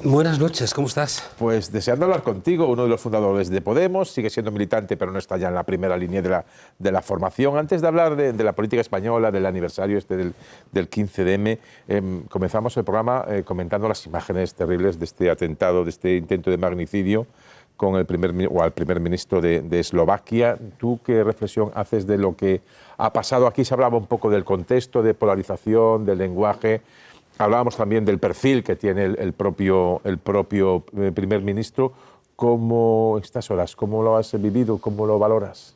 Buenas noches, ¿cómo estás? Pues deseando hablar contigo, uno de los fundadores de Podemos, sigue siendo militante, pero no está ya en la primera línea de la formación. Antes de hablar de la política española, del aniversario del 15M, comenzamos el programa comentando las imágenes terribles de este atentado, de este intento de magnicidio con al primer ministro de Eslovaquia. ¿Tú qué reflexión haces de lo que ha pasado? Aquí se hablaba un poco del contexto, de polarización, del lenguaje. Hablábamos también del perfil que tiene el propio primer ministro. ¿Cómo estas horas? ¿Cómo lo has vivido? ¿Cómo lo valoras?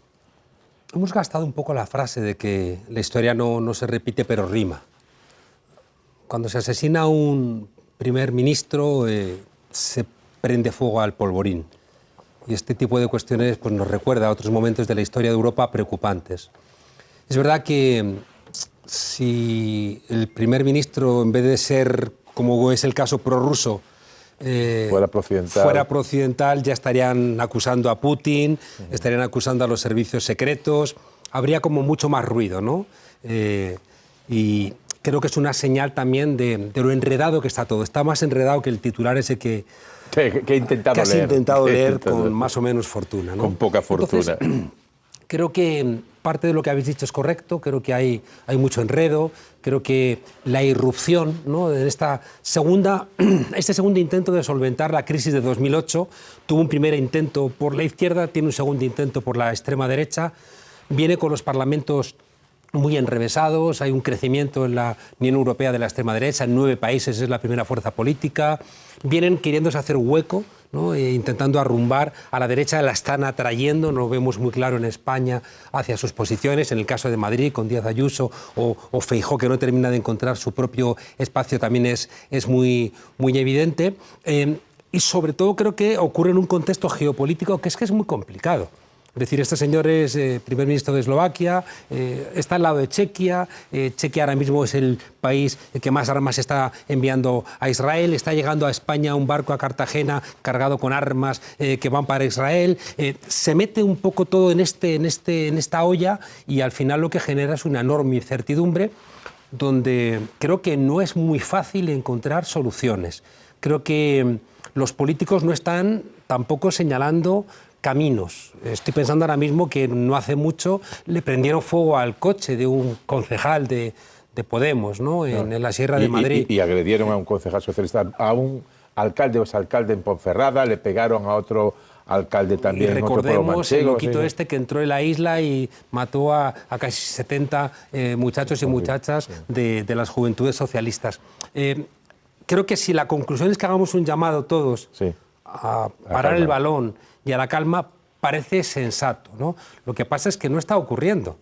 Hemos gastado un poco la frase de que la historia no se repite, pero rima. Cuando se asesina a un primer ministro, se prende fuego al polvorín. Y este tipo de cuestiones pues, nos recuerda a otros momentos de la historia de Europa preocupantes. Es verdad que si el primer ministro, en vez de ser, como es el caso prorruso, fuera prooccidental, ya estarían acusando a Putin, estarían acusando a los servicios secretos, habría como mucho más ruido, ¿no? Y creo que es una señal también de lo enredado que está todo. Está más enredado que el titular ese que has intentado leer con más o menos fortuna, ¿no? Con poca fortuna. Entonces, creo que parte de lo que habéis dicho es correcto, creo que hay mucho enredo, creo que la irrupción, ¿no?, de este segundo intento de solventar la crisis de 2008, tuvo un primer intento por la izquierda, tiene un segundo intento por la extrema derecha, viene con los parlamentos muy enrevesados, hay un crecimiento en la Unión Europea de la extrema derecha, en 9 países es la primera fuerza política, vienen queriéndose hacer hueco, ¿no?, intentando arrumbar a la derecha, la están atrayendo, no lo vemos muy claro en España, hacia sus posiciones, en el caso de Madrid con Díaz Ayuso o Feijóo, que no termina de encontrar su propio espacio, también es muy evidente, y sobre todo creo que ocurre en un contexto geopolítico que es muy complicado. Es decir, este señor es primer ministro de Eslovaquia, está al lado de Chequia. Chequia ahora mismo es el país que más armas está enviando a Israel. Está llegando a España un barco a Cartagena cargado con armas que van para Israel. Se mete un poco todo en esta olla y al final lo que genera es una enorme incertidumbre donde creo que no es muy fácil encontrar soluciones. Creo que los políticos no están tampoco señalando caminos. Estoy pensando ahora mismo que no hace mucho le prendieron fuego al coche de un concejal de Podemos, ¿no?, en la Sierra de Madrid. Y agredieron a un concejal socialista, a un alcalde o exalcalde en Ponferrada, le pegaron a otro alcalde también. Y recordemos el loquito que entró en la isla y mató a casi 70 muchachos y muchachas de las juventudes socialistas. Creo que si la conclusión es que hagamos un llamado todos a parar el balón y a la calma, parece sensato, ¿no? Lo que pasa es que no está ocurriendo.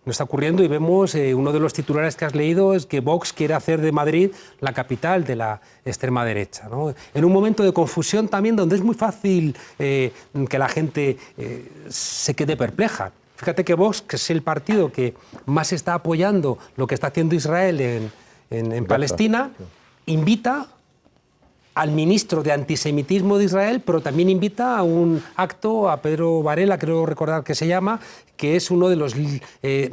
No está ocurriendo y vemos, uno de los titulares que has leído es que Vox quiere hacer de Madrid la capital de la extrema derecha, ¿no? En un momento de confusión también donde es muy fácil que la gente se quede perpleja. Fíjate que Vox, que es el partido que más está apoyando lo que está haciendo Israel en Palestina, invita al ministro de antisemitismo de Israel, pero también invita a un acto a Pedro Varela, creo recordar que se llama, que es uno de los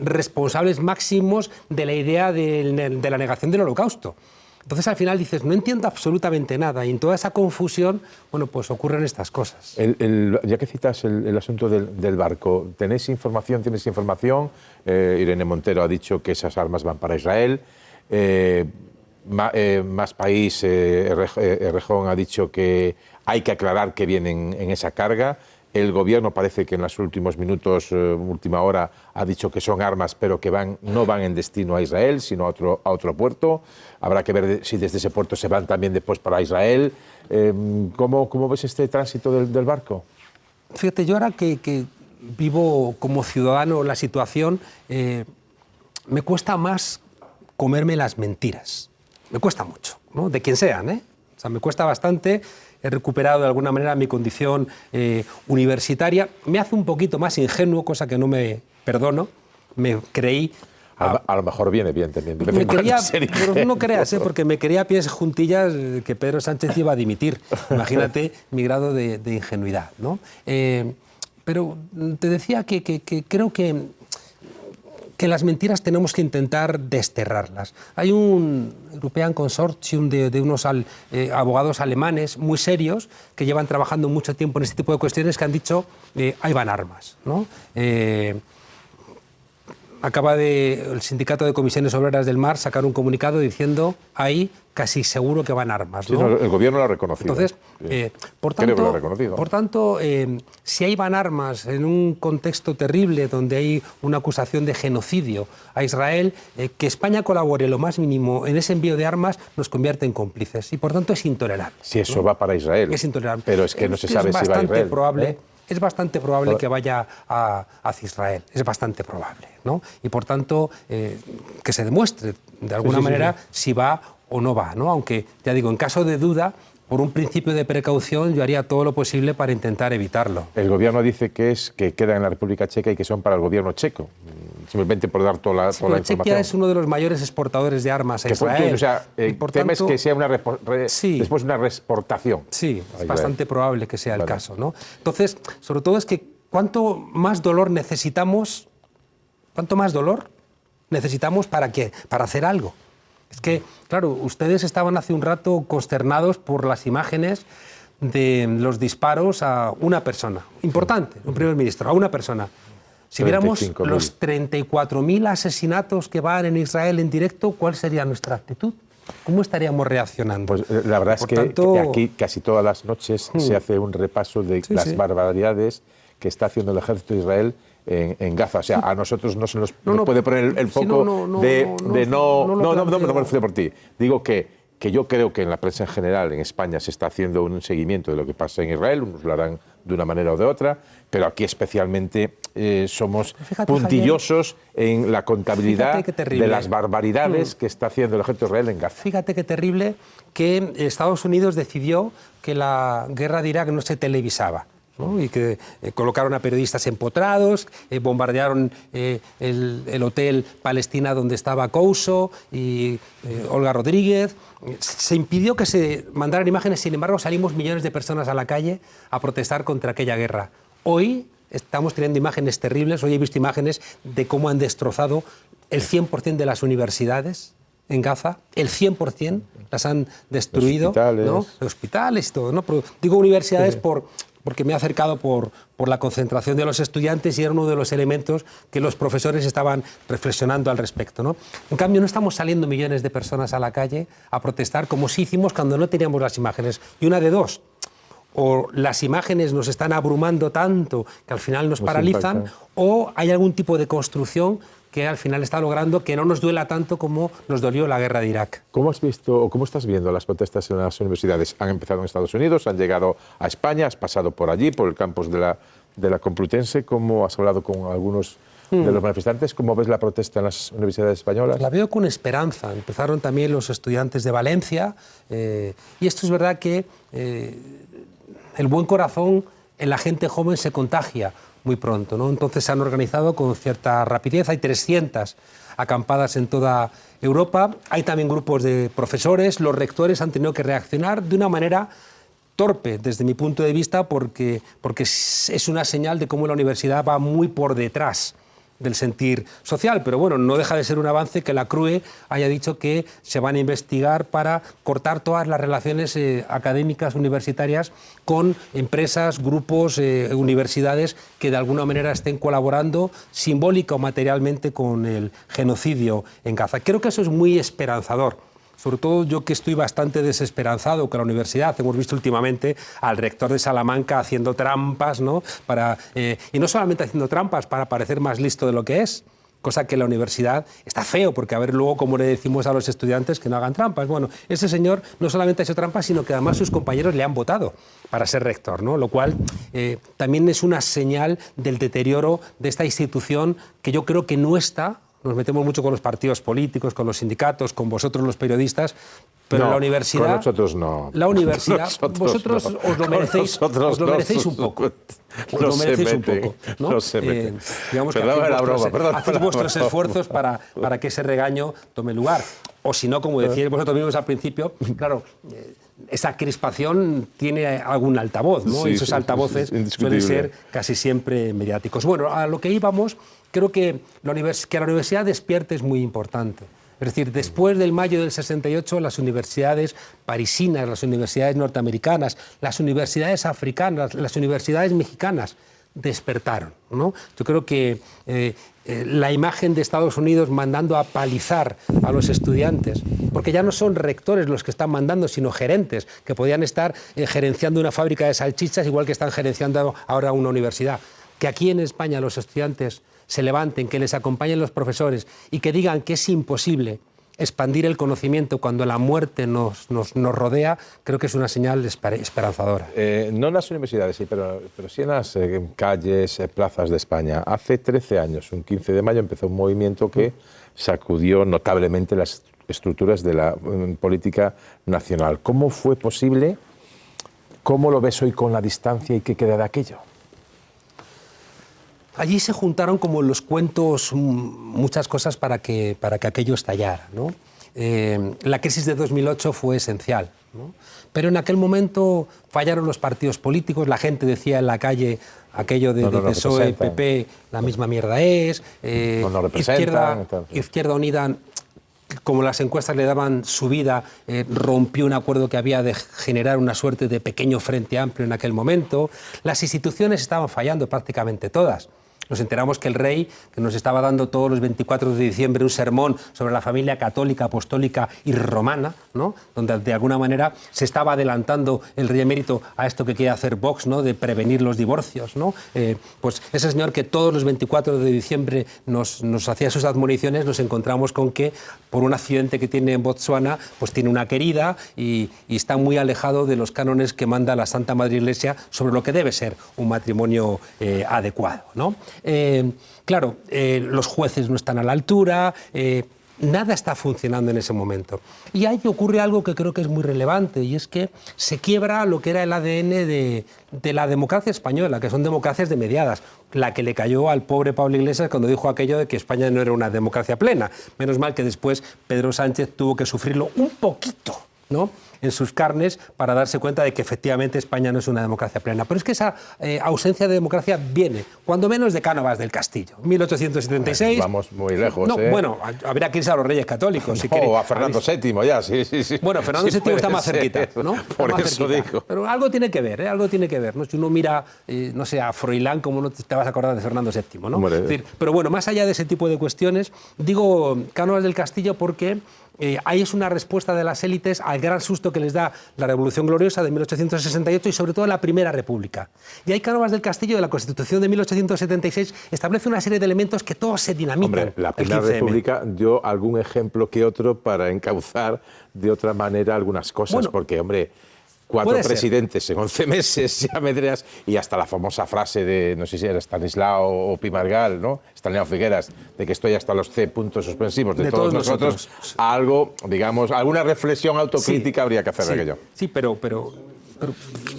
responsables máximos de la idea de la negación del Holocausto. Entonces, al final dices, no entiendo absolutamente nada, y en toda esa confusión, bueno, pues ocurren estas cosas. Ya que citas el asunto del barco, ¿tenéis información? ¿Tienes información? Irene Montero ha dicho que esas armas van para Israel. Más País, Errejón ha dicho que hay que aclarar que vienen en esa carga. El gobierno parece que en los últimos minutos, última hora, ha dicho que son armas, pero que no van en destino a Israel, sino a otro puerto. Habrá que ver si desde ese puerto se van también después para Israel. ¿Cómo ves este tránsito del barco? Fíjate, yo ahora que vivo como ciudadano la situación, me cuesta más comerme las mentiras. Me cuesta mucho, ¿no?, de quien sean, ¿eh? O sea, me cuesta bastante. He recuperado de alguna manera mi condición universitaria. Me hace un poquito más ingenuo, cosa que no me perdono. Me creí... A lo mejor viene bien también. Pero no creas, porque me creía a pies juntillas que Pedro Sánchez iba a dimitir. Imagínate mi grado de ingenuidad, ¿no? Pero te decía que creo que que las mentiras tenemos que intentar desterrarlas. Hay un European Consortium de unos abogados alemanes muy serios que llevan trabajando mucho tiempo en este tipo de cuestiones, que han dicho ahí van armas, ¿no? Acaba el Sindicato de Comisiones Obreras del Mar sacar un comunicado diciendo ahí casi seguro que van armas, ¿no? Sí, el gobierno lo ha reconocido. Entonces, por creo que lo ha reconocido. Por tanto, si ahí van armas en un contexto terrible donde hay una acusación de genocidio a Israel, que España colabore lo más mínimo en ese envío de armas nos convierte en cómplices y por tanto es intolerable. Si eso va para Israel. Es intolerable. Pero es que no se sabe si va a Israel. Es bastante probable que vaya hacia Israel, es bastante probable, ¿no? Y por tanto, que se demuestre de alguna manera si va o no va, ¿no? Aunque, ya digo, en caso de duda, por un principio de precaución, yo haría todo lo posible para intentar evitarlo. El gobierno dice que quedan en la República Checa y que son para el gobierno checo, simplemente por dar toda la información. Chequia es uno de los mayores exportadores de armas a Israel. O sea, temes que sea después una reexportación. Sí, es bastante probable que sea el caso, ¿no? Entonces, sobre todo es que cuánto más dolor necesitamos para ¿qué? Para hacer algo. Es que, claro, ustedes estaban hace un rato consternados por las imágenes de los disparos a una persona, importante, un primer ministro, a una persona. Si viéramos los 34.000 asesinatos que van en Israel en directo, ¿cuál sería nuestra actitud? ¿Cómo estaríamos reaccionando? Pues la verdad es que aquí casi todas las noches se hace un repaso de las barbaridades que está haciendo el ejército de Israel en Gaza. O sea, a nosotros no se nos puede poner el foco no me refiero por ti. Digo que yo creo que en la prensa en general, en España, se está haciendo un seguimiento de lo que pasa en Israel, unos lo harán de una manera o de otra, pero aquí especialmente somos puntillosos, Javier, en la contabilidad de las barbaridades que está haciendo el ejército de Israel en Gaza. Fíjate qué terrible que Estados Unidos decidió que la guerra de Irak no se televisaba, ¿no? Y que colocaron a periodistas empotrados, bombardearon el hotel Palestina donde estaba Couso y Olga Rodríguez. Se impidió que se mandaran imágenes, sin embargo salimos millones de personas a la calle a protestar contra aquella guerra. Hoy estamos teniendo imágenes terribles, hoy he visto imágenes de cómo han destrozado el 100% de las universidades en Gaza, el 100% las han destruido, los hospitales y todo, ¿no? Pero digo universidades porque me he acercado por la concentración de los estudiantes y era uno de los elementos que los profesores estaban reflexionando al respecto, ¿no? En cambio, no estamos saliendo millones de personas a la calle a protestar como sí hicimos cuando no teníamos las imágenes. Y una de dos, o las imágenes nos están abrumando tanto que al final nos paralizan, o hay algún tipo de construcción que al final está logrando que no nos duela tanto como nos dolió la guerra de Irak. ¿Cómo has visto o cómo estás viendo las protestas en las universidades? Han empezado en Estados Unidos, han llegado a España, has pasado por allí, por el campus de la Complutense. ¿Cómo has hablado con algunos de los manifestantes? ¿Cómo ves la protesta en las universidades españolas? La veo con esperanza. Empezaron también los estudiantes de Valencia y esto es verdad que el buen corazón en la gente joven se contagia muy pronto, ¿no? Entonces se han organizado con cierta rapidez, hay 300 acampadas en toda Europa, hay también grupos de profesores, los rectores han tenido que reaccionar de una manera torpe desde mi punto de vista porque es una señal de cómo la universidad va muy por detrás del sentir social, pero bueno, no deja de ser un avance que la CRUE haya dicho que se van a investigar para cortar todas las relaciones académicas universitarias con empresas, grupos, universidades que de alguna manera estén colaborando simbólica o materialmente con el genocidio en Gaza. Creo que eso es muy esperanzador. Sobre todo yo que estoy bastante desesperanzado con la universidad. Hemos visto últimamente al rector de Salamanca haciendo trampas, ¿no? Y no solamente haciendo trampas para parecer más listo de lo que es, cosa que la universidad está feo, porque a ver luego cómo le decimos a los estudiantes que no hagan trampas. Bueno, ese señor no solamente ha hecho trampas, sino que además sus compañeros le han votado para ser rector, ¿no? Lo cual también es una señal del deterioro de esta institución que yo creo que no está. Nos metemos mucho con los partidos políticos, con los sindicatos, con vosotros los periodistas, pero no, la universidad... Con nosotros no. La universidad, vosotros no. Os lo merecéis un poco. Os lo merecéis un poco, ¿no? No se meten. Digamos que hacéis vuestros esfuerzos para que ese regaño tome lugar. O si no, como decíais vosotros mismos al principio, claro, esa crispación tiene algún altavoz, ¿no? Sí, y esos altavoces suelen ser casi siempre mediáticos. Bueno, a lo que íbamos, creo que la universidad despierte es muy importante. Es decir, después del mayo del 68, las universidades parisinas, las universidades norteamericanas, las universidades africanas, las universidades mexicanas despertaron, ¿no? Yo creo que la imagen de Estados Unidos mandando a palizar a los estudiantes, porque ya no son rectores los que están mandando, sino gerentes, que podían estar gerenciando una fábrica de salchichas igual que están gerenciando ahora una universidad. Que aquí en España los estudiantes se levanten, que les acompañen los profesores y que digan que es imposible expandir el conocimiento cuando la muerte nos rodea, creo que es una señal esperanzadora. No en las universidades, sí, pero sí en las calles, plazas de España. Hace 13 años, un 15 de mayo, empezó un movimiento que sacudió notablemente las estructuras de la política nacional. ¿Cómo fue posible? ¿Cómo lo ves hoy con la distancia y qué queda de aquello? Allí se juntaron, como en los cuentos, muchas cosas para que aquello estallara, ¿no? La crisis de 2008 fue esencial, ¿no? Pero en aquel momento fallaron los partidos políticos, la gente decía en la calle aquello de PSOE, PP, la misma mierda es, Izquierda Unida, como las encuestas le daban subida, rompió un acuerdo que había de generar una suerte de pequeño frente amplio en aquel momento. Las instituciones estaban fallando prácticamente todas. Nos enteramos que el rey, que nos estaba dando todos los 24 de diciembre un sermón sobre la familia católica, apostólica y romana, ¿no? Donde de alguna manera se estaba adelantando el rey emérito a esto que quiere hacer Vox, ¿no? De prevenir los divorcios, ¿no? Pues ese señor que todos los 24 de diciembre nos hacía sus admoniciones, nos encontramos con que por un accidente que tiene en Botsuana, pues tiene una querida y está muy alejado de los cánones que manda la Santa Madre Iglesia sobre lo que debe ser un matrimonio adecuado, ¿no? Claro, los jueces no están a la altura, nada está funcionando en ese momento. Y ahí ocurre algo que creo que es muy relevante, y es que se quiebra lo que era el ADN de la democracia española, que son democracias de mediadas, la que le cayó al pobre Pablo Iglesias cuando dijo aquello de que España no era una democracia plena. Menos mal que después Pedro Sánchez tuvo que sufrirlo un poquito, ¿no?, en sus carnes para darse cuenta de que efectivamente España no es una democracia plena. Pero es que esa ausencia de democracia viene, cuando menos, de Cánovas del Castillo. 1876... Vamos muy lejos, no, bueno, habría que irse a los Reyes Católicos. Si o a Fernando VII ya, sí. Bueno, Fernando VII está más cerquita, ¿no? Por eso digo. Pero algo tiene que ver, algo tiene que ver, ¿no? Si uno mira, no sé, a Froilán, como no te vas a acordar de Fernando VII, ¿no? Es decir, pero bueno, más allá de ese tipo de cuestiones, digo Cánovas del Castillo porque ahí es una respuesta de las élites al gran susto que les da la Revolución Gloriosa de 1868 y sobre todo la Primera República. Y ahí Cánovas del Castillo, de la Constitución de 1876, establece una serie de elementos que todos se dinamitan. Hombre, la Primera República dio algún ejemplo que otro para encauzar de otra manera algunas cosas, bueno, porque, hombre, 4 presidentes en 11 meses, ya medreas, y hasta la famosa frase de, no sé si era Estanislao o Pimargal, ¿no? Estanislao Figueras, de que estoy hasta los C puntos suspensivos de todos nosotros. Algo, digamos, alguna reflexión autocrítica habría que hacer de aquello. Sí, pero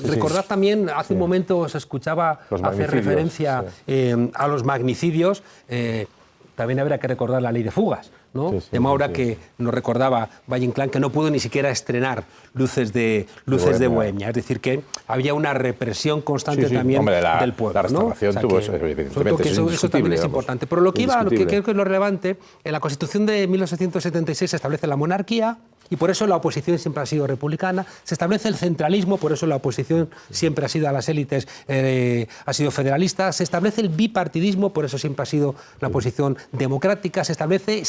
recordad también, hace un momento se escuchaba hacer referencia a los magnicidios. También habría que recordar la ley de fugas, ¿no? De Maura, que nos recordaba Valle Inclán, que no pudo ni siquiera estrenar Luces de Bohemia. Es decir, que había una represión constante también del pueblo. La restauración, ¿no? Tuvo eso, evidentemente. Eso también es importante. Pero lo que creo que es lo relevante, en la Constitución de 1876 se establece la monarquía, y por eso la oposición siempre ha sido republicana. Se establece el centralismo, por eso la oposición siempre ha sido a las élites, ha sido federalista. Se establece el bipartidismo, por eso siempre ha sido la oposición democrática. Se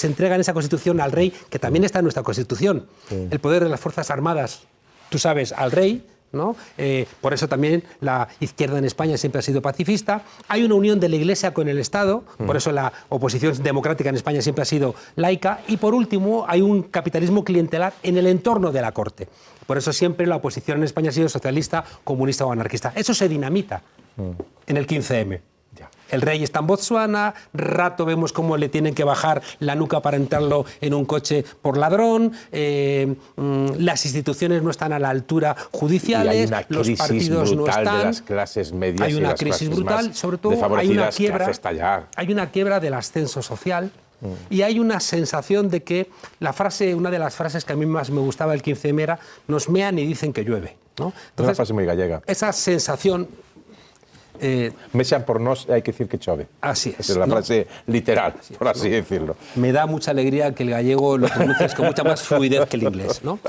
entrega en esa Constitución al rey, que también está en nuestra Constitución, el poder de las Fuerzas Armadas, tú sabes, al rey, ¿no? Por eso también la izquierda en España siempre ha sido pacifista. Hay una unión de la Iglesia con el Estado, por eso la oposición democrática en España siempre ha sido laica. Y por último, hay un capitalismo clientelar en el entorno de la corte. Por eso siempre la oposición en España ha sido socialista, comunista o anarquista. Eso se dinamita en el 15M. El rey está en Botsuana, rato vemos cómo le tienen que bajar la nuca para entrarlo en un coche por ladrón, las instituciones no están a la altura judiciales, los partidos no están. De las clases medias, hay una crisis brutal, sobre todo hay una quiebra del ascenso social, Y hay una sensación de que una de las frases que a mí más me gustaba del 15M era nos mean y dicen que llueve, ¿no? Entonces, una frase muy gallega. Esa sensación... Me sean por nos, hay que decir que chove. Así es. Esa es la frase literal, por así decirlo. Me da mucha alegría que el gallego lo pronuncies con mucha más fluidez que el inglés, ¿no?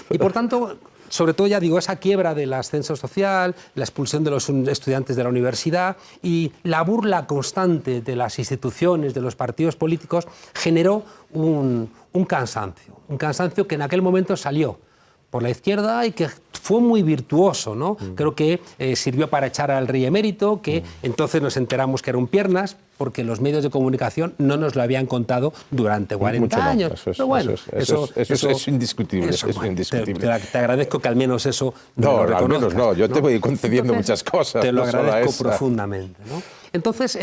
Y por tanto, sobre todo, ya digo, esa quiebra del ascenso social, la expulsión de los estudiantes de la universidad y la burla constante de las instituciones, de los partidos políticos, generó un cansancio que en aquel momento salió por la izquierda y que fue muy virtuoso, ¿no? Creo que sirvió para echar al rey emérito, que entonces nos enteramos que era un piernas, porque los medios de comunicación no nos lo habían contado durante 40 años. Eso es indiscutible. Te agradezco que al menos eso no, lo al menos no. Yo te voy concediendo muchas cosas. Te lo agradezco profundamente, ¿no? Entonces,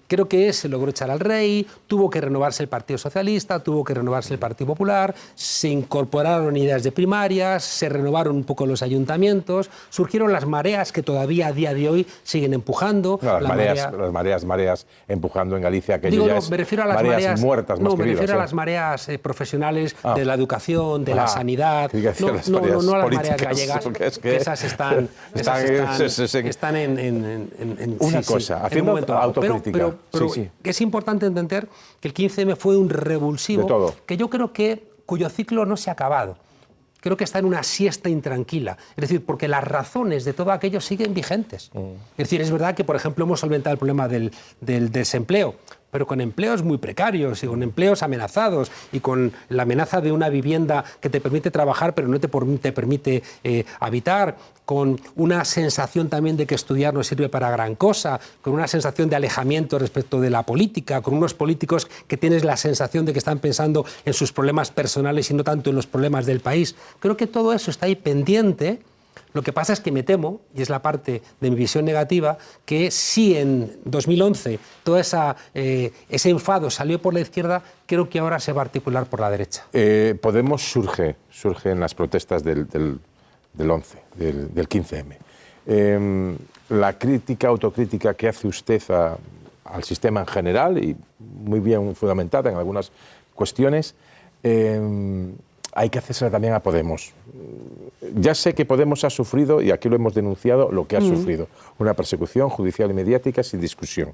creo que se logró echar al rey, tuvo que renovarse el Partido Socialista, tuvo que renovarse el Partido Popular, se incorporaron ideas de primarias, se renovaron un poco los ayuntamientos, surgieron las mareas que todavía a día de hoy siguen empujando. No, las mareas empujando en Galicia, aquello ya es me refiero a las mareas muertas más que vivas. Me refiero a las mareas profesionales de la educación, de la sanidad, no a las mareas gallegas, que esas están en una cosa, haciendo autocrítica. Pero es importante entender que el 15M fue un revulsivo que yo creo cuyo ciclo no se ha acabado. Creo que está en una siesta intranquila. Es decir, porque las razones de todo aquello siguen vigentes. Es decir, es verdad que, por ejemplo, hemos solventado el problema del desempleo, pero con empleos muy precarios y con empleos amenazados y con la amenaza de una vivienda que te permite trabajar pero no te permite habitar, con una sensación también de que estudiar no sirve para gran cosa, con una sensación de alejamiento respecto de la política, con unos políticos que tienes la sensación de que están pensando en sus problemas personales y no tanto en los problemas del país. Creo que todo eso está ahí pendiente. Lo que pasa es que me temo, y es la parte de mi visión negativa, que si en 2011 todo ese enfado salió por la izquierda, creo que ahora se va a articular por la derecha. Podemos surge en las protestas del 11, del 15M. La autocrítica que hace usted al sistema en general, y muy bien fundamentada en algunas cuestiones, hay que hacérsela también a Podemos. Ya sé que Podemos ha sufrido, y aquí lo hemos denunciado, lo que ha sufrido, una persecución judicial y mediática sin discusión.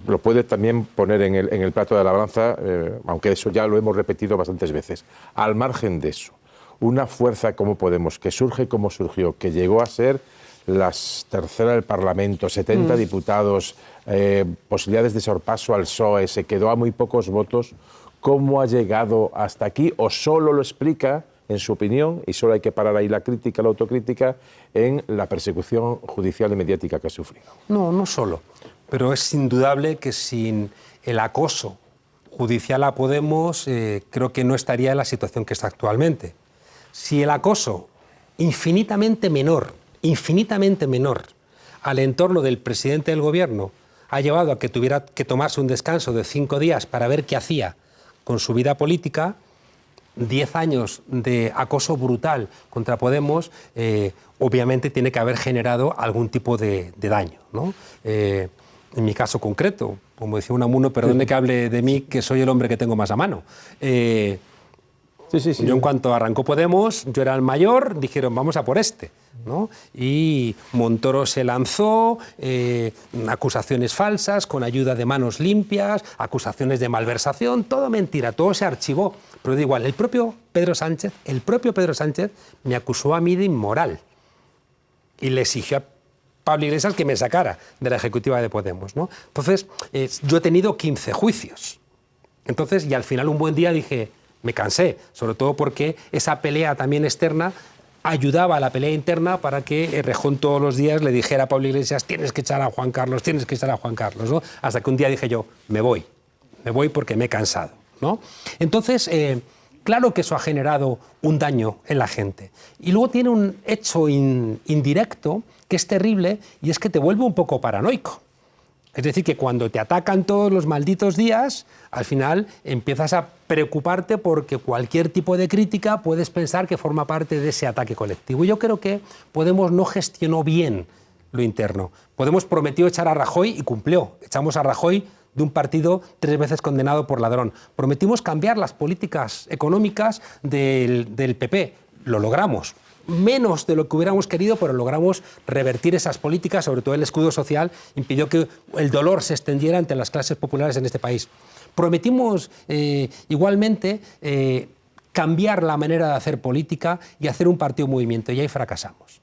Lo puede también poner en el plato de la balanza, aunque eso ya lo hemos repetido bastantes veces. Al margen de eso, una fuerza como Podemos, que surge como surgió, que llegó a ser la tercera del Parlamento, 70 diputados, posibilidades de sorpaso al PSOE, se quedó a muy pocos votos. ¿Cómo ha llegado hasta aquí? ¿O solo lo explica, en su opinión, y solo hay que parar ahí la crítica, la autocrítica, en la persecución judicial y mediática que ha sufrido? No, no solo. Pero es indudable que sin el acoso judicial a Podemos, creo que no estaría en la situación que está actualmente. Si el acoso infinitamente menor al entorno del presidente del gobierno ha llevado a que tuviera que tomarse un descanso de 5 días para ver qué hacía con su vida política, 10 años de acoso brutal contra Podemos, obviamente tiene que haber generado algún tipo de daño, ¿no? En mi caso concreto, como decía Unamuno, perdone que hable de mí, que soy el hombre que tengo más a mano. Yo, en cuanto arrancó Podemos, yo era el mayor, dijeron, vamos a por este, ¿no? Y Montoro se lanzó, acusaciones falsas, con ayuda de manos limpias, acusaciones de malversación, todo mentira, todo se archivó. Pero da igual, el propio Pedro Sánchez me acusó a mí de inmoral y le exigió a Pablo Iglesias que me sacara de la ejecutiva de Podemos, ¿no? Entonces, yo he tenido 15 juicios. Entonces, y al final un buen día dije, me cansé, sobre todo porque esa pelea también externa ayudaba a la pelea interna para que Rejón todos los días le dijera a Pablo Iglesias, tienes que echar a Juan Carlos, ¿no? Hasta que un día dije yo, me voy porque me he cansado, ¿no? Entonces, claro que eso ha generado un daño en la gente. Y luego tiene un hecho indirecto que es terrible, y es que te vuelve un poco paranoico. Es decir, que cuando te atacan todos los malditos días, al final empiezas a preocuparte porque cualquier tipo de crítica puedes pensar que forma parte de ese ataque colectivo. Y yo creo que Podemos no gestionó bien lo interno. Podemos prometió echar a Rajoy y cumplió. Echamos a Rajoy de un partido 3 veces condenado por ladrón. Prometimos cambiar las políticas económicas del PP. Lo logramos. Menos de lo que hubiéramos querido, pero logramos revertir esas políticas, sobre todo el escudo social, impidió que el dolor se extendiera entre las clases populares en este país. Prometimos igualmente cambiar la manera de hacer política y hacer un partido movimiento, y ahí fracasamos.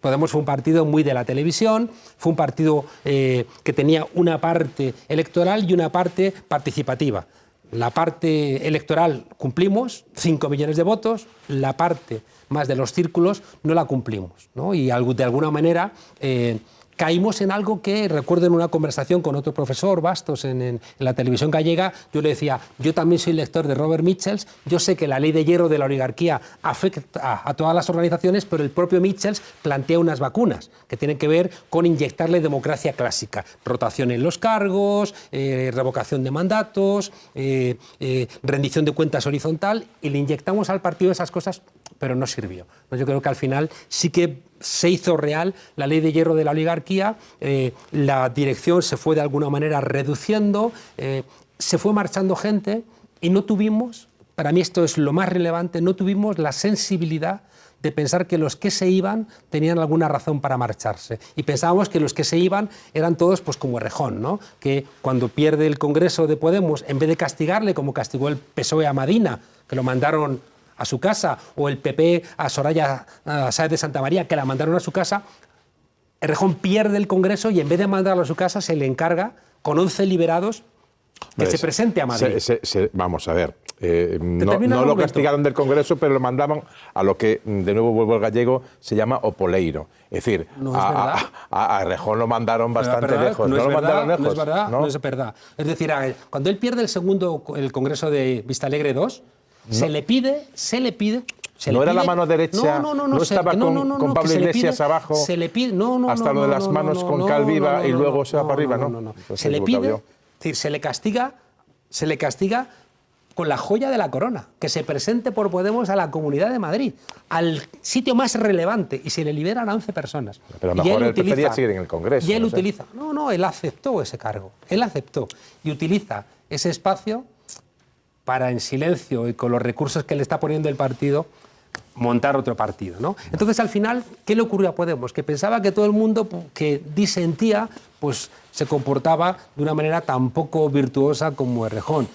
Podemos fue un partido muy de la televisión, fue un partido que tenía una parte electoral y una parte participativa. La parte electoral cumplimos, 5 millones de votos, la parte más de los círculos no la cumplimos, ¿no? Y de alguna manera caímos en algo que recuerdo en una conversación con otro profesor, Bastos, en la televisión gallega. Yo le decía, yo también soy lector de Robert Michels, yo sé que la ley de hierro de la oligarquía afecta a todas las organizaciones, pero el propio Michels plantea unas vacunas que tienen que ver con inyectarle democracia clásica, rotación en los cargos, revocación de mandatos, rendición de cuentas horizontal, y le inyectamos al partido esas cosas, pero no sirvió. Yo creo que al final sí que se hizo real la ley de hierro de la oligarquía, la dirección se fue de alguna manera reduciendo, se fue marchando gente y no tuvimos, para mí esto es lo más relevante, no tuvimos la sensibilidad de pensar que los que se iban tenían alguna razón para marcharse. Y pensábamos que los que se iban eran todos pues como Errejón, ¿no? Que cuando pierde el Congreso de Podemos, en vez de castigarle como castigó el PSOE a Madina, que lo mandaron a su casa, o el PP a Soraya Sáez de Santamaría, que la mandaron a su casa, Errejón pierde el Congreso y en vez de mandarlo a su casa se le encarga, con 11 liberados, que se presente a Madrid. Vamos a ver, no lo castigaron del Congreso, pero lo mandaban a lo que, de nuevo vuelvo al gallego, se llama opoleiro. Es decir, a Errejón lo mandaron bastante lejos. No es verdad. No es verdad. Es decir, cuando él pierde el Congreso de Vistalegre II, se le pide. ¿No era la mano derecha? No estaba con Pablo Iglesias abajo. Se le pide. Hasta lo de las manos con Calviva y luego se va para arriba, ¿no? Se le pide, es decir, se le castiga con la joya de la corona, que se presente por Podemos a la Comunidad de Madrid, al sitio más relevante, y se le liberan a 11 personas. Pero a lo mejor él prefería seguir en el Congreso. Y él utiliza. Él aceptó ese cargo. Él aceptó y utiliza ese espacio para, en silencio y con los recursos que le está poniendo el partido, montar otro partido, ¿no? Entonces, al final, ¿qué le ocurrió a Podemos? Que pensaba que todo el mundo que disentía pues, se comportaba de una manera tan poco virtuosa como Errejón.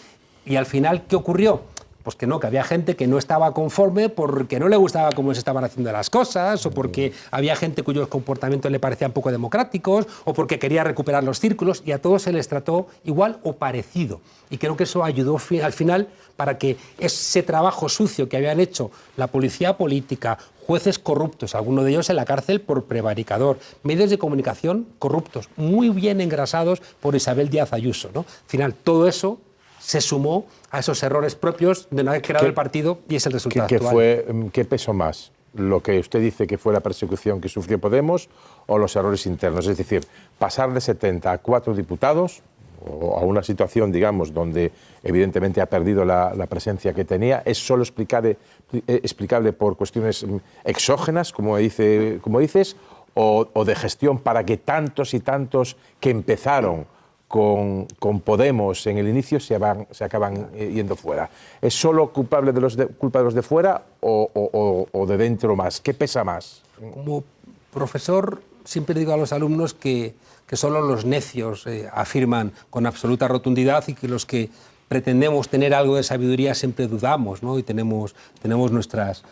Y al final, ¿qué ocurrió? Pues que no, que había gente que no estaba conforme porque no le gustaba cómo se estaban haciendo las cosas, o porque había gente cuyos comportamientos le parecían poco democráticos, o porque quería recuperar los círculos, y a todos se les trató igual o parecido. Y creo que eso ayudó al final para que ese trabajo sucio que habían hecho la policía política, jueces corruptos, algunos de ellos en la cárcel por prevaricador, medios de comunicación corruptos, muy bien engrasados por Isabel Díaz Ayuso, ¿no? Al final, todo eso se sumó a esos errores propios de no haber creado el partido, y es el resultado actual. ¿Qué pesó más? ¿Lo que usted dice que fue la persecución que sufrió Podemos o los errores internos? Es decir, pasar de 70 a 4 diputados, o a una situación, digamos, donde evidentemente ha perdido la presencia que tenía, ¿es solo explicable por cuestiones exógenas, como dices, o de gestión para que tantos y tantos que empezaron con Podemos en el inicio se acaban yendo fuera? ¿Es solo culpa de los de fuera o de dentro más? ¿Qué pesa más? Como profesor siempre digo a los alumnos que solo los necios afirman con absoluta rotundidad, y que los que pretendemos tener algo de sabiduría siempre dudamos, ¿no? Y tenemos nuestras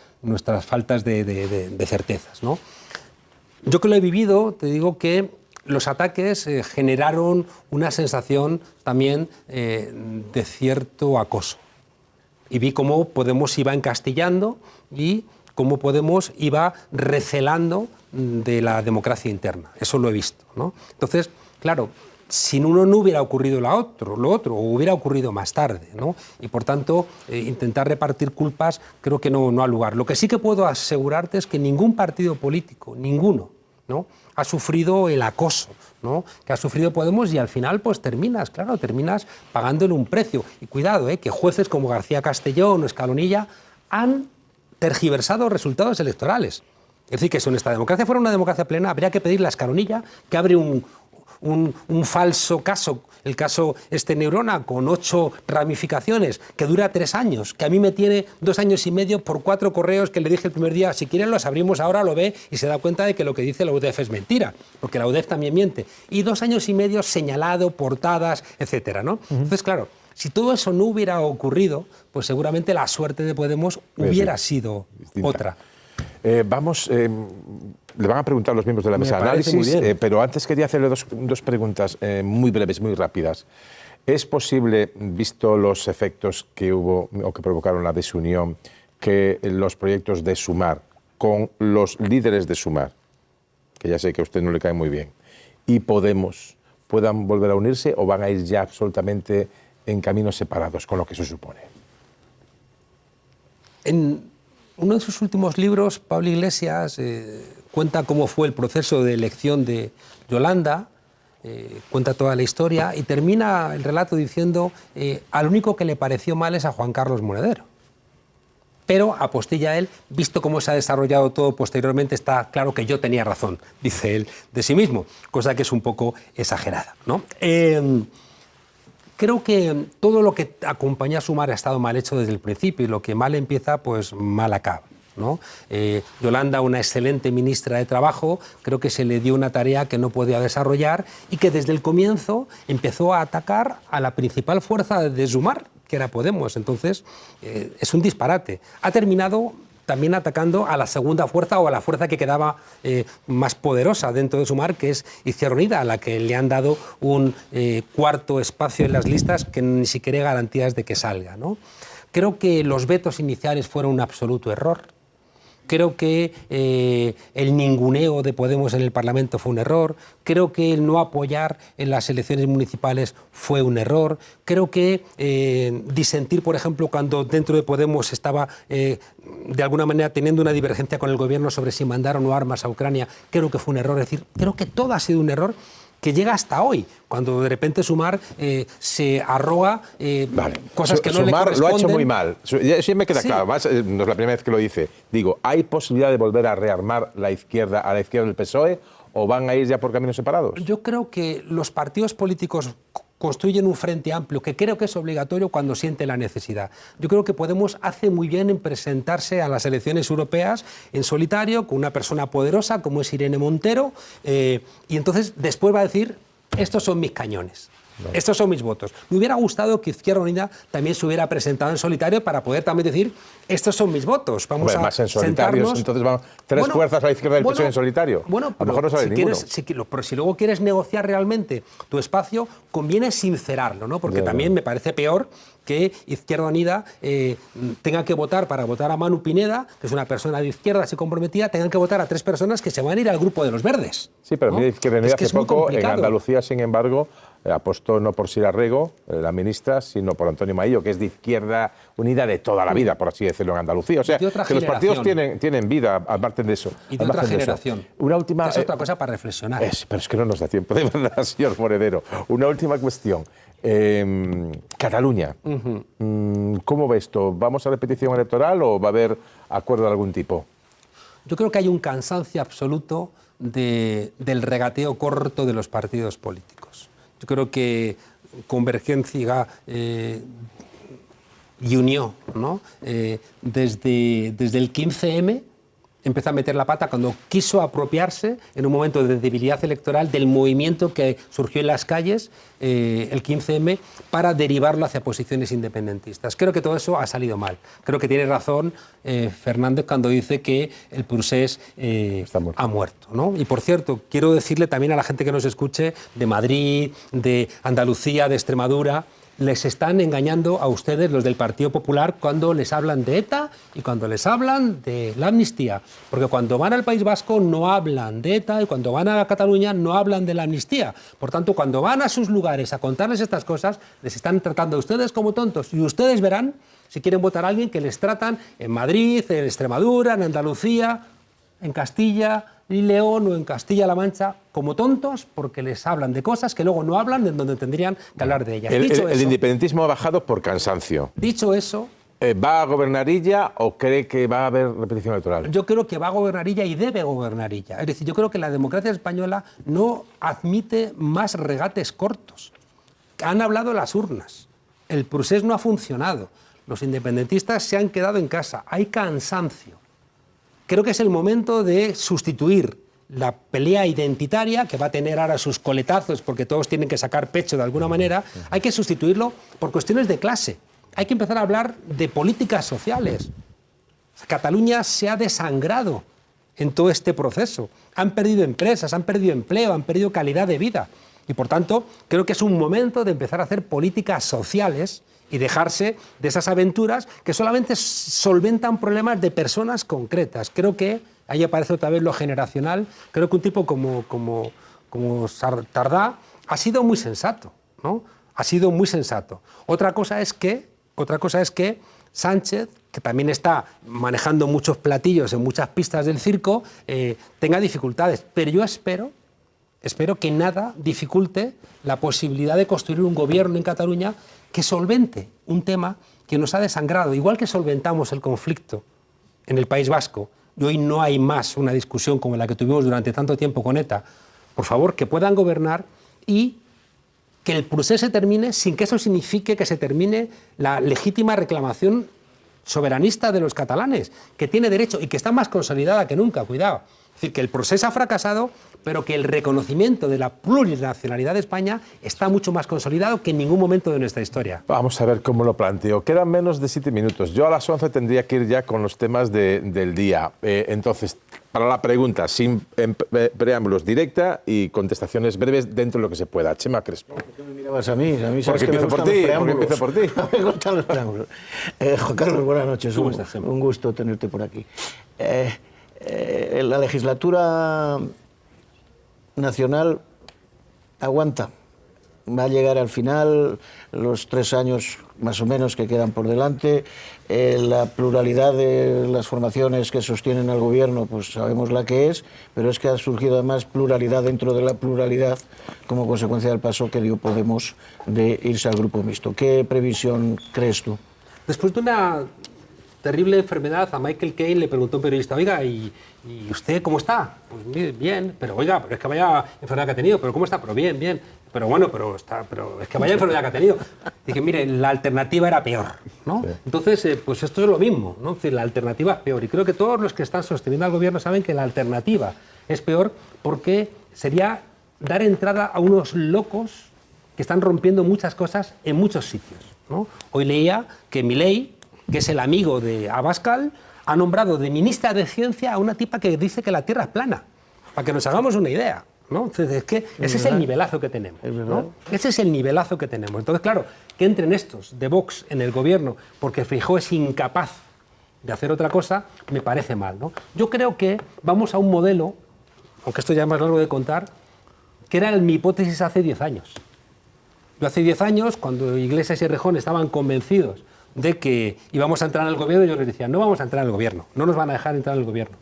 faltas de certezas, ¿no? Yo que lo he vivido, te digo que los ataques generaron una sensación también de cierto acoso. Y vi cómo Podemos iba encastillando y cómo Podemos iba recelando de la democracia interna. Eso lo he visto, ¿no? Entonces, claro, si uno no hubiera ocurrido lo otro, o hubiera ocurrido más tarde, ¿no? Y por tanto, intentar repartir culpas creo que no ha lugar. Lo que sí que puedo asegurarte es que ningún partido político, ninguno, ¿no?, ha sufrido el acoso, ¿no?, que ha sufrido Podemos, y al final pues terminas pagándole un precio. Y cuidado, que jueces como García Castellón o Escalonilla han tergiversado resultados electorales. Es decir, que si nuestra democracia fuera una democracia plena, habría que pedirle a Escalonilla que abre un un falso caso, el caso Neurona, con 8 ramificaciones, que dura 3 años, que a mí me tiene 2 años y medio por 4 correos que le dije el primer día, si quieren los abrimos ahora, lo ve y se da cuenta de que lo que dice la UDEF es mentira, porque la UDEF también miente. Y 2 años y medio señalado, portadas, etcétera, ¿no? Entonces, claro, si todo eso no hubiera ocurrido, pues seguramente la suerte de Podemos hubiera sido distinta. Otra. Le van a preguntar los miembros de la mesa de análisis, pero antes quería hacerle dos preguntas muy breves, muy rápidas. ¿Es posible, visto los efectos que hubo o que provocaron la desunión, que los proyectos de Sumar, con los líderes de Sumar, que ya sé que a usted no le cae muy bien, y Podemos, puedan volver a unirse o van a ir ya absolutamente en caminos separados, con lo que eso supone? En uno de sus últimos libros, Pablo Iglesias cuenta cómo fue el proceso de elección de Yolanda, cuenta toda la historia y termina el relato diciendo al único que le pareció mal es a Juan Carlos Monedero. Pero, apostilla él, visto cómo se ha desarrollado todo posteriormente, está claro que yo tenía razón, dice él de sí mismo, cosa que es un poco exagerada, ¿no? Creo que todo lo que acompaña a Sumar ha estado mal hecho desde el principio y lo que mal empieza, pues mal acaba, ¿no? Yolanda, una excelente ministra de Trabajo, creo que se le dio una tarea que no podía desarrollar y que desde el comienzo empezó a atacar a la principal fuerza de Sumar, que era Podemos. Entonces, es un disparate. Ha terminado también atacando a la segunda fuerza o a la fuerza que quedaba más poderosa dentro de Sumar, que es Izquierda Unida, a la que le han dado un cuarto espacio en las listas que ni siquiera hay garantías de que salga, ¿no? Creo que los vetos iniciales fueron un absoluto error. Creo que el ninguneo de Podemos en el Parlamento fue un error. Creo que el no apoyar en las elecciones municipales fue un error. Creo que disentir, por ejemplo, cuando dentro de Podemos estaba de alguna manera teniendo una divergencia con el gobierno sobre si mandar o no armas a Ucrania, creo que fue un error. Es decir, creo que todo ha sido un error que llega hasta hoy, cuando de repente Sumar se arroga cosas que no le corresponden. Lo ha hecho muy mal. Eso me queda claro. Más, no es la primera vez que lo dice. Digo, ¿hay posibilidad de volver a rearmar la izquierda a la izquierda del PSOE o van a ir ya por caminos separados? Yo creo que los partidos políticos construyen un frente amplio, que creo que es obligatorio cuando siente la necesidad. Yo creo que Podemos hace muy bien en presentarse a las elecciones europeas en solitario, con una persona poderosa como es Irene Montero, y entonces después va a decir, estos son mis cañones. Estos son mis votos. Me hubiera gustado que Izquierda Unida también se hubiera presentado en solitario para poder también decir, estos son mis votos. Vamos más en solitario, entonces van tres fuerzas a la izquierda del PSOE en solitario. Bueno, a lo mejor no sale ninguno. Pero si luego quieres negociar realmente tu espacio, conviene sincerarlo, ¿no? Porque también me parece peor que Izquierda Unida tenga que votar para votar a Manu Pineda, que es una persona de izquierda así comprometida, tengan que votar a 3 personas que se van a ir al grupo de los verdes. Sí, pero ¿no? mira, Izquierda Unida hace poco en complicado. Andalucía, sin embargo, apostó no por Sira Rego, la ministra, sino por Antonio Maillo, que es de Izquierda Unida de toda la vida, por así decirlo, en Andalucía. O sea, que los partidos tienen vida, aparte de eso. Y de otra generación. Una última, es otra cosa para reflexionar. Pero es que no nos da tiempo, de verdad, señor Monedero. Una última cuestión. Cataluña. ¿Cómo ve esto? ¿Vamos a repetición electoral o va a haber acuerdo de algún tipo? Yo creo que hay un cansancio absoluto del regateo corto de los partidos políticos. Yo creo que Convergencia y Unió, ¿no? Desde el 15M empezó a meter la pata cuando quiso apropiarse en un momento de debilidad electoral del movimiento que surgió en las calles, el 15M, para derivarlo hacia posiciones independentistas. Creo que todo eso ha salido mal. Creo que tiene razón Fernández cuando dice que el procés ha muerto, ¿no? Y por cierto, quiero decirle también a la gente que nos escuche de Madrid, de Andalucía, de Extremadura, les están engañando a ustedes, los del Partido Popular, cuando les hablan de ETA y cuando les hablan de la amnistía. Porque cuando van al País Vasco no hablan de ETA y cuando van a Cataluña no hablan de la amnistía. Por tanto, cuando van a sus lugares a contarles estas cosas, les están tratando a ustedes como tontos. Y ustedes verán, si quieren votar a alguien, que les tratan en Madrid, en Extremadura, en Andalucía, en Castilla y León o en Castilla-La Mancha como tontos porque les hablan de cosas que luego no hablan de donde tendrían que hablar de ellas. El independentismo ha bajado por cansancio. Dicho eso, ¿Va a gobernar ella o cree que va a haber repetición electoral? Yo creo que va a gobernar ella y debe gobernar ella. Es decir, yo creo que la democracia española no admite más regates cortos. Han hablado las urnas. El procés no ha funcionado. Los independentistas se han quedado en casa. Hay cansancio. Creo que es el momento de sustituir la pelea identitaria, que va a tener ahora sus coletazos porque todos tienen que sacar pecho de alguna manera. Hay que sustituirlo por cuestiones de clase. Hay que empezar a hablar de políticas sociales. Cataluña se ha desangrado en todo este proceso. Han perdido empresas, han perdido empleo, han perdido calidad de vida. Y por tanto, creo que es un momento de empezar a hacer políticas sociales y dejarse de esas aventuras que solamente solventan problemas de personas concretas. Creo que, ahí aparece otra vez lo generacional, creo que un tipo como Tardá ha sido muy sensato, ¿no? Ha sido muy sensato. Otra cosa es que Sánchez, que también está manejando muchos platillos en muchas pistas del circo, tenga dificultades. Pero yo espero que nada dificulte la posibilidad de construir un gobierno en Cataluña que solvente un tema que nos ha desangrado. Igual que solventamos el conflicto en el País Vasco, y hoy no hay más una discusión como la que tuvimos durante tanto tiempo con ETA, por favor, que puedan gobernar y que el proceso se termine sin que eso signifique que se termine la legítima reclamación soberanista de los catalanes, que tiene derecho y que está más consolidada que nunca, cuidado. Es decir, que el proceso ha fracasado, pero que el reconocimiento de la plurinacionalidad de España está mucho más consolidado que en ningún momento de nuestra historia. Vamos a ver cómo lo planteo. Quedan menos de 7 minutos. Yo a las 11 tendría que ir ya con los temas del día. Entonces, para la pregunta, sin preámbulos, directa y contestaciones breves dentro de lo que se pueda. Chema Crespo. ¿Por qué me mirabas a mí? A mí porque empiezo por ti. Porque empiezo por ti. Me gustan los preámbulos. Juan Carlos, buenas noches. Un gusto tenerte por aquí. La legislatura nacional aguanta. Va a llegar al final, los 3 años más o menos que quedan por delante. La pluralidad de las formaciones que sostienen al gobierno, pues sabemos la que es, pero es que ha surgido además pluralidad dentro de la pluralidad como consecuencia del paso que dio Podemos de irse al grupo mixto. ¿Qué previsión crees tú? Después de una terrible enfermedad, a Michael Caine le preguntó a un periodista, oiga, ¿y usted cómo está? Pues bien, pero oiga, pero es que vaya enfermedad que ha tenido, pero ¿cómo está? Pero bien, pero bueno, pero es que vaya enfermedad que ha tenido. Dije, mire, la alternativa era peor, ¿no? Sí. Entonces, pues esto es lo mismo, ¿no? Es decir, la alternativa es peor. Y creo que todos los que están sosteniendo al gobierno saben que la alternativa es peor porque sería dar entrada a unos locos que están rompiendo muchas cosas en muchos sitios, ¿no? Hoy leía que Milei, que es el amigo de Abascal, ha nombrado de ministra de Ciencia a una tipa que dice que la Tierra es plana, para que nos hagamos una idea, ¿no? Entonces, es que ese es el nivelazo que tenemos, ¿no? Ese es el nivelazo que tenemos. Entonces, claro, que entren estos de Vox en el gobierno porque Feijóo es incapaz de hacer otra cosa, me parece mal, ¿no? Yo creo que vamos a un modelo, aunque esto ya es más largo de contar, que era mi hipótesis hace 10 años. Yo hace 10 años, cuando Iglesias y Errejón estaban convencidos de que íbamos a entrar al gobierno, yo les decía, no vamos a entrar al gobierno, no nos van a dejar entrar al gobierno.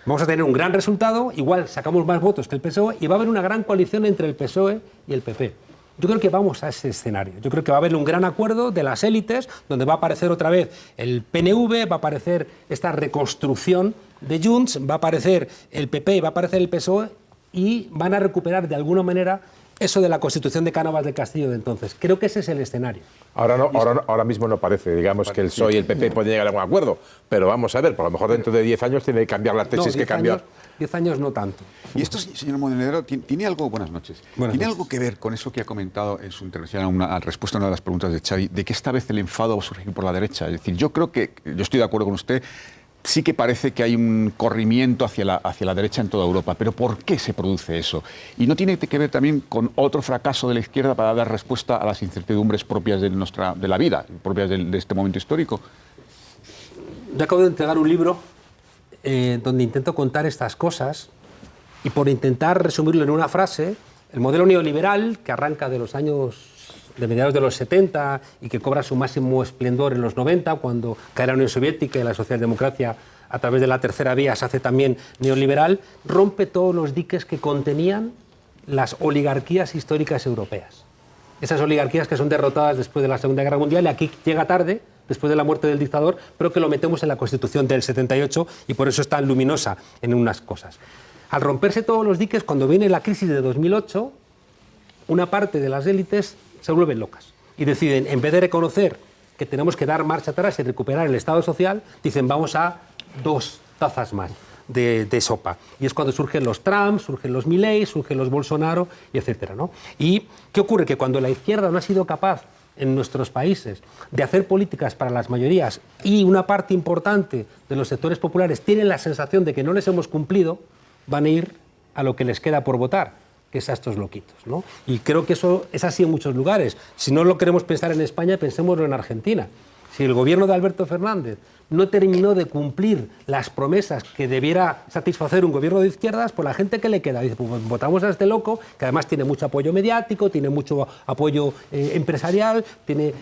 Vamos a tener un gran resultado, igual sacamos más votos que el PSOE y va a haber una gran coalición entre el PSOE y el PP. Yo creo que vamos a ese escenario. Yo creo que va a haber un gran acuerdo de las élites, donde va a aparecer otra vez el PNV, va a aparecer esta reconstrucción de Junts, va a aparecer el PP y va a aparecer el PSOE y van a recuperar de alguna manera eso de la Constitución de Cánovas del Castillo de entonces. Creo que ese es el escenario. Ahora mismo no parece, digamos, que el PSOE y el PP pueden llegar a algún acuerdo, pero vamos a ver, por lo mejor dentro de 10 años tiene que cambiar la tesis que cambió. 10 años no tanto. Y esto, señor Monedero, tiene algo, buenas noches, ¿tiene algo que ver con eso que ha comentado en su intervención a respuesta a una de las preguntas de Xavi, de que esta vez el enfado va a surgir por la derecha? Es decir, yo creo que, yo estoy de acuerdo con usted, sí que parece que hay un corrimiento hacia la derecha en toda Europa. Pero ¿por qué se produce eso? ¿Y no tiene que ver también con otro fracaso de la izquierda para dar respuesta a las incertidumbres propias de la vida, propias de este momento histórico? Yo acabo de entregar un libro donde intento contar estas cosas y por intentar resumirlo en una frase, el modelo neoliberal, que arranca de los años de mediados de los 70 y que cobra su máximo esplendor en los 90, cuando cae la Unión Soviética y la socialdemocracia a través de la tercera vía se hace también neoliberal, rompe todos los diques que contenían las oligarquías históricas europeas. Esas oligarquías que son derrotadas después de la Segunda Guerra Mundial, y aquí llega tarde, después de la muerte del dictador, pero que lo metemos en la Constitución del 78 y por eso es tan luminosa en unas cosas. Al romperse todos los diques, cuando viene la crisis de 2008, una parte de las élites se vuelven locas y deciden, en vez de reconocer que tenemos que dar marcha atrás y recuperar el Estado social, dicen vamos a 2 tazas más de sopa. Y es cuando surgen los Trump, surgen los Milei, surgen los Bolsonaro, y etcétera, ¿no? ¿Y qué ocurre? Que cuando la izquierda no ha sido capaz en nuestros países de hacer políticas para las mayorías y una parte importante de los sectores populares tienen la sensación de que no les hemos cumplido, van a ir a lo que les queda por votar, que es a estos loquitos, ¿no? Y creo que eso es así en muchos lugares. Si no lo queremos pensar en España, pensémoslo en Argentina. Si el gobierno de Alberto Fernández no terminó de cumplir las promesas que debiera satisfacer un gobierno de izquierdas, pues la gente que le queda dice, pues votamos a este loco, que además tiene mucho apoyo mediático, tiene mucho apoyo empresarial, tiene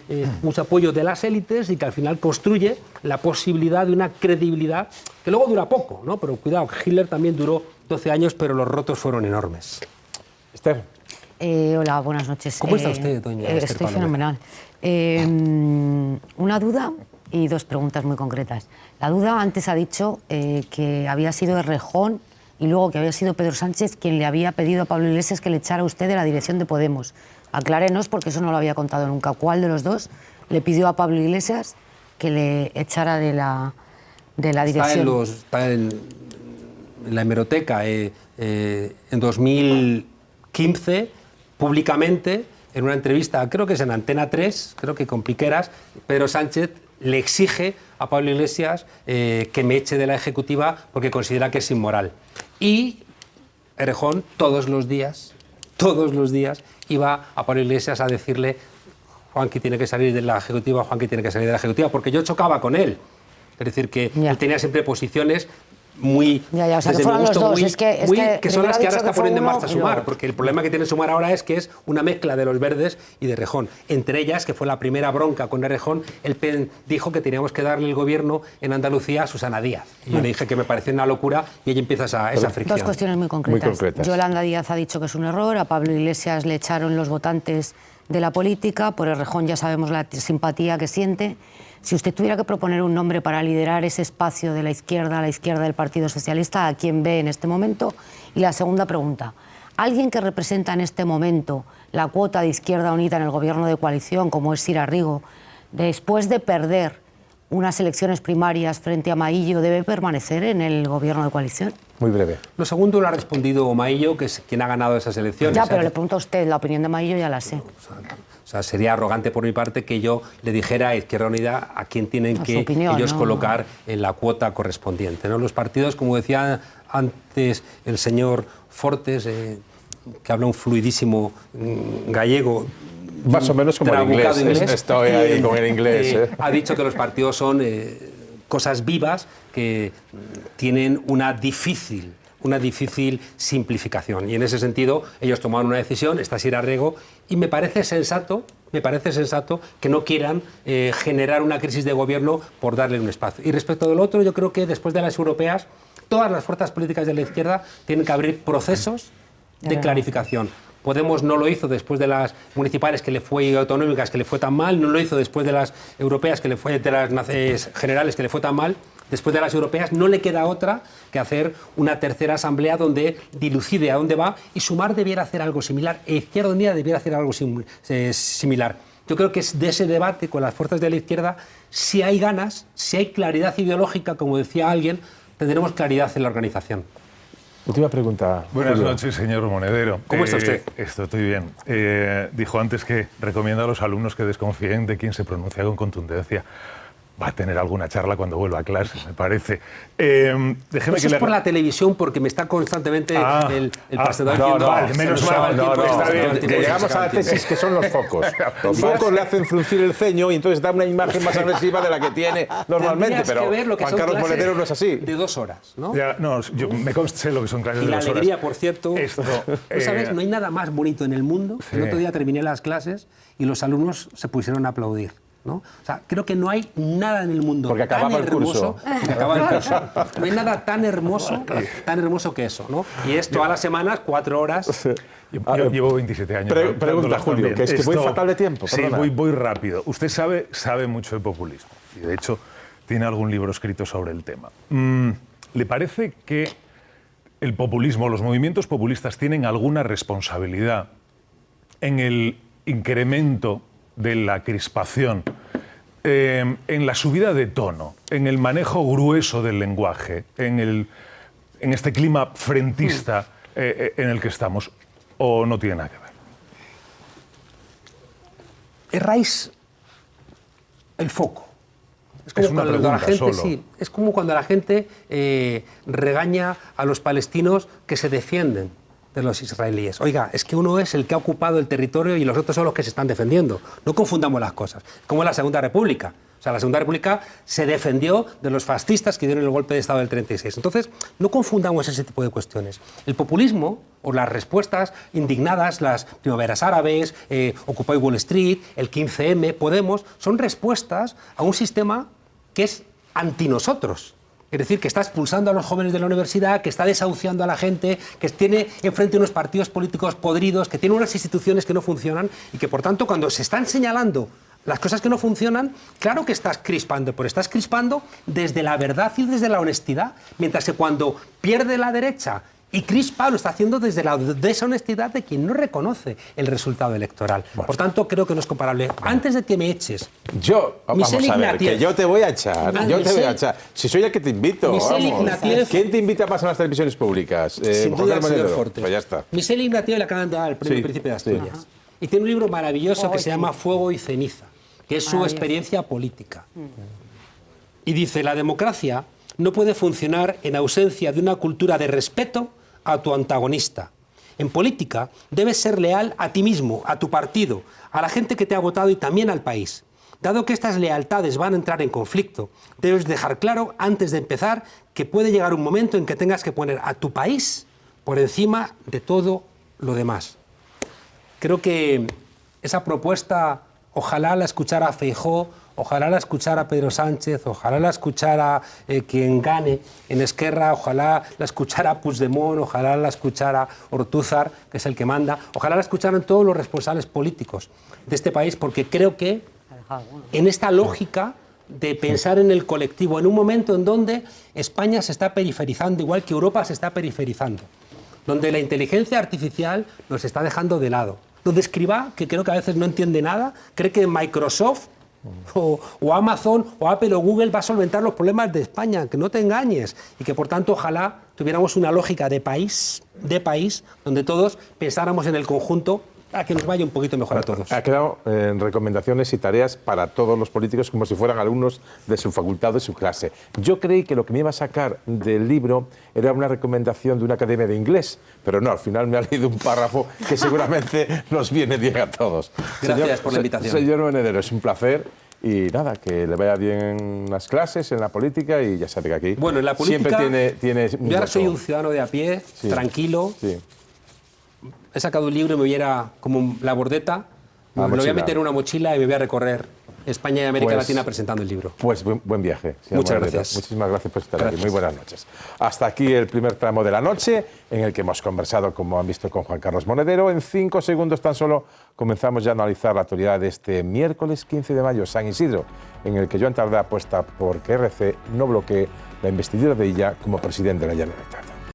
mucho apoyo de las élites y que al final construye la posibilidad de una credibilidad que luego dura poco, ¿no? Pero cuidado, Hitler también duró 12 años, pero los rotos fueron enormes. Esther. Hola, buenas noches. ¿Cómo está usted, doña Esther Estoy Palomer? fenomenal. Una duda y 2 preguntas muy concretas. La duda, antes ha dicho que había sido Errejón y luego que había sido Pedro Sánchez quien le había pedido a Pablo Iglesias que le echara a usted de la dirección de Podemos. Aclárenos, porque eso no lo había contado nunca. ¿Cuál de los dos le pidió a Pablo Iglesias que le echara de la dirección? Está en la hemeroteca. En 2015, públicamente, en una entrevista, creo que es en Antena 3, creo que con Piqueras, Pedro Sánchez le exige a Pablo Iglesias que me eche de la ejecutiva porque considera que es inmoral. Y Errejón todos los días, iba a Pablo Iglesias a decirle Juanqui tiene que salir de la ejecutiva, Juanqui tiene que salir de la ejecutiva, porque yo chocaba con él. Es decir, que él tenía siempre posiciones muy... o sea, que fueron los dos. Que son las que ahora está poniendo en marcha Sumar, porque el problema que tiene Sumar ahora es que es una mezcla de los Verdes y de Errejón. Entre ellas, que fue la primera bronca con Errejón, él dijo que teníamos que darle el gobierno en Andalucía a Susana Díaz. Y yo le dije que me parecía una locura y ella empieza esa fricción. 2 cuestiones muy concretas. Yolanda Díaz ha dicho que es un error, a Pablo Iglesias le echaron los votantes de la política, por Errejón ya sabemos la simpatía que siente. Si usted tuviera que proponer un nombre para liderar ese espacio de la izquierda del Partido Socialista, ¿a quién ve en este momento? Y la segunda pregunta, ¿alguien que representa en este momento la cuota de Izquierda Unida en el gobierno de coalición, como es Sira Rigo, después de perder unas elecciones primarias frente a Maillo, debe permanecer en el gobierno de coalición? Muy breve. Lo segundo lo ha respondido Maillo, que es quien ha ganado esas elecciones. Ya, pero le pregunto a usted, la opinión de Maillo ya la sé. O sea, sería arrogante por mi parte que yo le dijera a Izquierda Unida a quién tienen que ellos colocar en la cuota correspondiente, ¿no? Los partidos, como decía antes el señor Fortes, que habla un fluidísimo gallego, más o menos como el inglés. Estoy ahí con el inglés. Ha dicho que los partidos son cosas vivas que tienen una difícil simplificación. Y en ese sentido, ellos tomaron una decisión, está Sira Rego, y me parece sensato que no quieran generar una crisis de gobierno por darle un espacio. Y respecto del otro, yo creo que después de las europeas, todas las fuerzas políticas de la izquierda tienen que abrir procesos de clarificación. Podemos no lo hizo después de las municipales y autonómicas que le fue tan mal, no lo hizo después de las europeas de las generales que le fue tan mal. Después de las europeas no le queda otra que hacer una tercera asamblea donde dilucide a dónde va, y Sumar debiera hacer algo similar, e Izquierda Unida debiera hacer algo similar. Yo creo que es de ese debate con las fuerzas de la izquierda, si hay ganas, si hay claridad ideológica, como decía alguien, tendremos claridad en la organización. Última pregunta. Buenas noches, señor Monedero. ¿Cómo está usted? Estoy bien. Dijo antes que recomienda a los alumnos que desconfíen de quien se pronuncia con contundencia. Va a tener alguna charla cuando vuelva a clase, me parece. Déjeme Eso es por la televisión, porque me está constantemente el presentador diciendo... Vale, menos mal. Está bien. Llegamos a la tesis que son los focos. Los focos le hacen fruncir el ceño y entonces da una imagen más agresiva de la que tiene normalmente. Pero Juan Carlos Monedero no es así. De 2 horas, ¿no? Ya, no, yo me consta lo que son clases y de 2 horas. Y la alegría, por cierto... ¿No sabes? No hay nada más bonito en el mundo. Sí. El otro día terminé las clases y los alumnos se pusieron a aplaudir. ¿no? O sea, creo que no hay nada en el mundo porque tan hermoso. Porque acaba el curso. No hay nada tan hermoso que eso, ¿no? Y es todas las semanas, 4 horas. Yo llevo 27 años. Pregunta, Julio, que es que voy fatal de tiempo. Sí, voy rápido. Usted sabe mucho de populismo y, de hecho, tiene algún libro escrito sobre el tema. ¿Le parece que el populismo, los movimientos populistas tienen alguna responsabilidad en el incremento de la crispación, en la subida de tono, en el manejo grueso del lenguaje, en este clima frentista en el que estamos, o no tiene nada que ver? Erráis el foco. Es una pregunta solo. Sí, es como cuando la gente regaña a los palestinos que se defienden de los israelíes. Oiga, es que uno es el que ha ocupado el territorio y los otros son los que se están defendiendo. No confundamos las cosas. Como en la Segunda República. O sea, la Segunda República se defendió de los fascistas que dieron el golpe de Estado del 36. Entonces, no confundamos ese tipo de cuestiones. El populismo, o las respuestas indignadas, las primaveras árabes, Occupy Wall Street, el 15M, Podemos, son respuestas a un sistema que es anti nosotros. Es decir, que está expulsando a los jóvenes de la universidad, que está desahuciando a la gente, que tiene enfrente unos partidos políticos podridos, que tiene unas instituciones que no funcionan y que, por tanto, cuando se están señalando las cosas que no funcionan, claro que estás crispando, pero estás crispando desde la verdad y desde la honestidad, mientras que cuando pierde la derecha y crispa, lo está haciendo desde la deshonestidad de quien no reconoce el resultado electoral. Bueno. Por tanto, creo que no es comparable. Antes de que me eches... Vamos a ver, que yo te voy a echar. Si soy el que te invito, ¿quién te invita más a las televisiones públicas? Sin duda, el señor Fortes. Pues ya está. Michel Ignatieff le acaban de dar el premio Príncipe de Asturias. Y tiene un libro maravilloso que se llama Fuego y Ceniza, que es su experiencia política. Y dice, la democracia no puede funcionar en ausencia de una cultura de respeto a tu antagonista. En política debes ser leal a ti mismo, a tu partido, a la gente que te ha votado y también al país. Dado que estas lealtades van a entrar en conflicto, debes dejar claro antes de empezar que puede llegar un momento en que tengas que poner a tu país por encima de todo lo demás. Creo que esa propuesta, ojalá la escuchara Feijóo, ojalá la escuchara Pedro Sánchez, ojalá la escuchara quien gane en Esquerra, ojalá la escuchara Puigdemont, ojalá la escuchara Ortúzar, que es el que manda, ojalá la escucharan todos los responsables políticos de este país, porque creo que en esta lógica de pensar en el colectivo, en un momento en donde España se está periferizando, igual que Europa se está periferizando, donde la inteligencia artificial nos está dejando de lado, donde Escrivá, que creo que a veces no entiende nada, cree que Microsoft o Amazon o Apple o Google va a solventar los problemas de España, que no te engañes, y que por tanto ojalá tuviéramos una lógica de país, donde todos pensáramos en el conjunto a que nos vaya un poquito mejor a todos. Ha quedado recomendaciones y tareas para todos los políticos como si fueran alumnos de su facultad o de su clase. Yo creí que lo que me iba a sacar del libro era una recomendación de una academia de inglés, pero no, al final me ha leído un párrafo que seguramente nos viene bien a todos. Gracias por la invitación. Señor Monedero, es un placer. Y nada, que le vaya bien en las clases, en la política, y ya sabe que aquí bueno, en la política, siempre tiene yo ahora soy un ciudadano de a pie, tranquilo. He sacado un libro y me viera como la bordeta, lo voy a meter en una mochila y me voy a recorrer España y América Latina presentando el libro. Pues buen viaje. Muchas gracias. Muchísimas gracias por estar aquí. Muy buenas noches. Hasta aquí el primer tramo de la noche, en el que hemos conversado, como han visto, con Juan Carlos Monedero. En 5 segundos tan solo comenzamos ya a analizar la actualidad de este miércoles 15 de mayo, San Isidro, en el que Joan Tardá apuesta por que RC no bloquee la investidura de illa como presidente de la Generalitat.